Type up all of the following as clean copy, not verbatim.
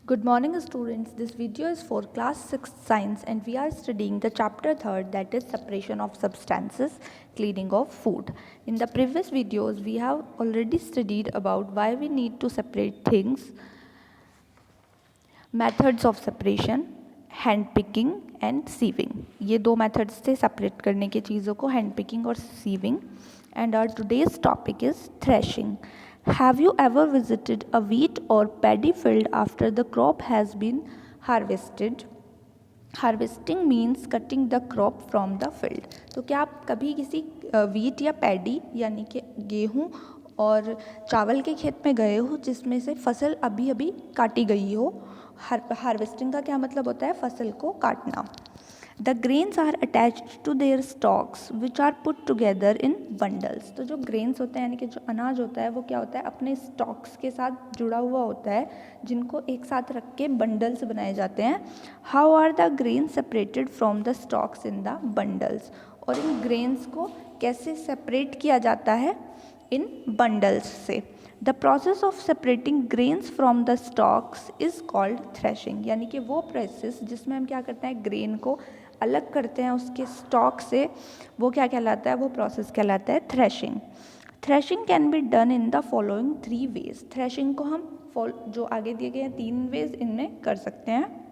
Good morning students, this video is for class 6 science and we are studying the chapter 3rd, that is separation of substances, cleaning of food. In the previous videos we have already studied about why we need to separate things, methods of separation, hand picking and sieving. ये दो methods थे separate करने के चीज़ों को, hand picking और sieving. And our today's topic is threshing. Have you ever visited a wheat or paddy field after the crop has been harvested? Harvesting means cutting the crop from the field. तो क्या आप कभी किसी wheat या paddy यानी कि गेहूँ और चावल के खेत में गए हो जिसमें से फसल अभी अभी काटी गई हो? हार्वेस्टिंग का क्या मतलब होता है? फसल को काटना. The grains are attached to their stalks which are put together in bundles. तो जो grains होते हैं यानी कि जो अनाज होता है वो क्या होता है? अपने stalks के साथ जुड़ा हुआ होता है जिनको एक साथ रख के bundles बनाए जाते हैं. How are the grains separated from the stalks in the bundles? और इन grains को कैसे separate किया जाता है इन bundles से? The process of separating grains from the stalks is called threshing. यानी कि वो प्रोसेस जिसमें हम क्या करते हैं, ग्रेन को अलग करते हैं उसके स्टॉक से, वो क्या कहलाता है? वो प्रोसेस कहलाता है threshing. Threshing can be done in the following 3 ways. Threshing को हम जो आगे दिए गए हैं 3 वेज इनमें कर सकते हैं.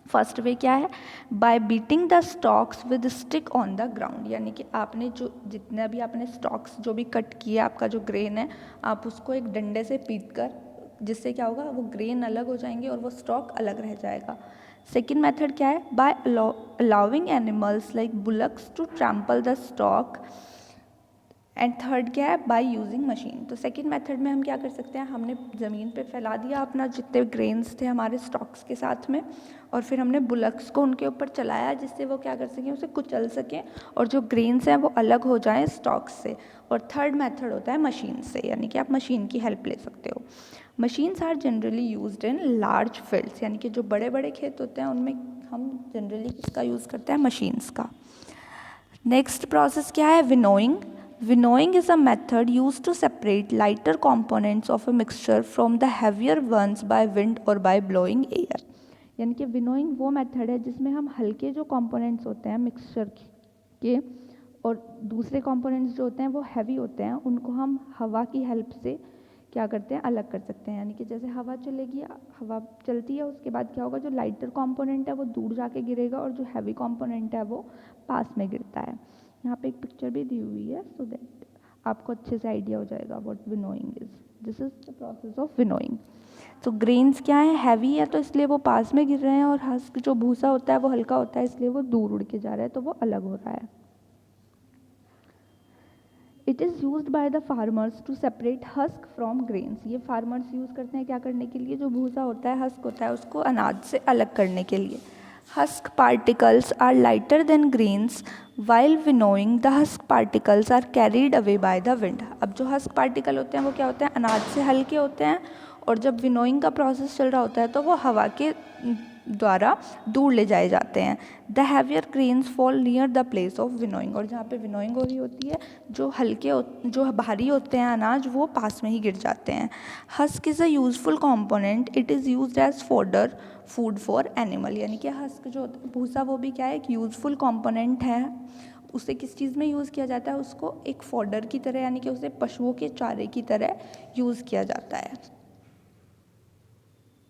फर्स्ट वे क्या है? Bye beating the stocks with stick on the ground. यानी कि आपने जो जितने भी आपने स्टॉक्स जो भी कट किया, आपका जो ग्रेन है, आप उसको एक डंडे से पीट कर, जिससे क्या होगा, वो ग्रेन अलग हो जाएंगे और वो स्टॉक अलग रह जाएगा. सेकेंड मेथड क्या है? By allowing animals like bullocks to trample the stalk. And third क्या है? By using machine. तो सेकेंड मेथड में हम क्या कर सकते हैं? हमने ज़मीन पे फैला दिया अपना जितने ग्रेन्स थे हमारे स्टॉक्स के साथ में, और फिर हमने बुलक्स को उनके ऊपर चलाया जिससे वो क्या कर सकें, उसे कुचल सकें और जो ग्रेन्स हैं वो अलग हो जाएं स्टॉक्स से. और थर्ड मेथड होता है मशीन से, यानी कि आप मशीन की हेल्प ले सकते हो. Machines are generally used in large fields. यानी कि जो बड़े बड़े खेत होते हैं उनमें हम जनरली किसका यूज़ करते हैं? मशीन्स का. नेक्स्ट प्रोसेस क्या है? Winnowing. Winnowing is a method used to separate lighter components of a mixture from the heavier ones by wind or by blowing air. यानी कि विनोइंग वो मेथड है जिसमें हम हल्के जो कंपोनेंट्स होते हैं मिक्सचर के और दूसरे कंपोनेंट्स जो होते हैं वो हैवी होते हैं, उनको हम हवा की हेल्प से क्या करते हैं? अलग कर सकते हैं. यानी कि जैसे हवा चलेगी, हवा चलती है, उसके बाद क्या होगा, जो लाइटर कंपोनेंट है वो दूर जाके गिरेगा और जो हैवी कंपोनेंट है वो पास में गिरता है. यहाँ पे एक पिक्चर भी दी हुई है सो दैट आपको अच्छे से आइडिया हो जाएगा what winnowing is. This is the process of winnowing. तो ग्रेन्स क्या है? हैवी है तो इसलिए वो पास में गिर रहे हैं, और हस्क जो भूसा होता है वो हल्का होता है इसलिए वो दूर उड़ के जा रहा है, तो वो अलग हो रहा है. It is used by the farmers to separate husk from grains. ये फार्मर्स यूज़ करते हैं क्या करने के लिए? जो भूसा होता है, हस्क होता है, उसको अनाज से अलग करने के लिए. Husk particles are lighter than grains. While winnowing, the husk particles are carried away by the wind. अब जो husk particle होते हैं वो क्या होते हैं? अनाज से हल्के होते हैं, और जब विनोइंग का प्रोसेस चल रहा होता है तो वो हवा के द्वारा दूर ले जाए जाते हैं. The heavier grains fall near the place of winnowing. और जहाँ पे विनोइंग हो रही होती है, जो जो भारी होते हैं अनाज वो पास में ही गिर जाते हैं. Husk is a useful component. It is used as fodder food for animal. यानी कि हस्क जो होता है, भूसा, वो भी क्या है? एक यूजफुल कॉम्पोनेंट है. उसे किस चीज़ में यूज़ किया जाता है? उसको एक फॉडर की तरह, यानी कि उसे पशुओं के चारे की तरह यूज़ किया जाता है.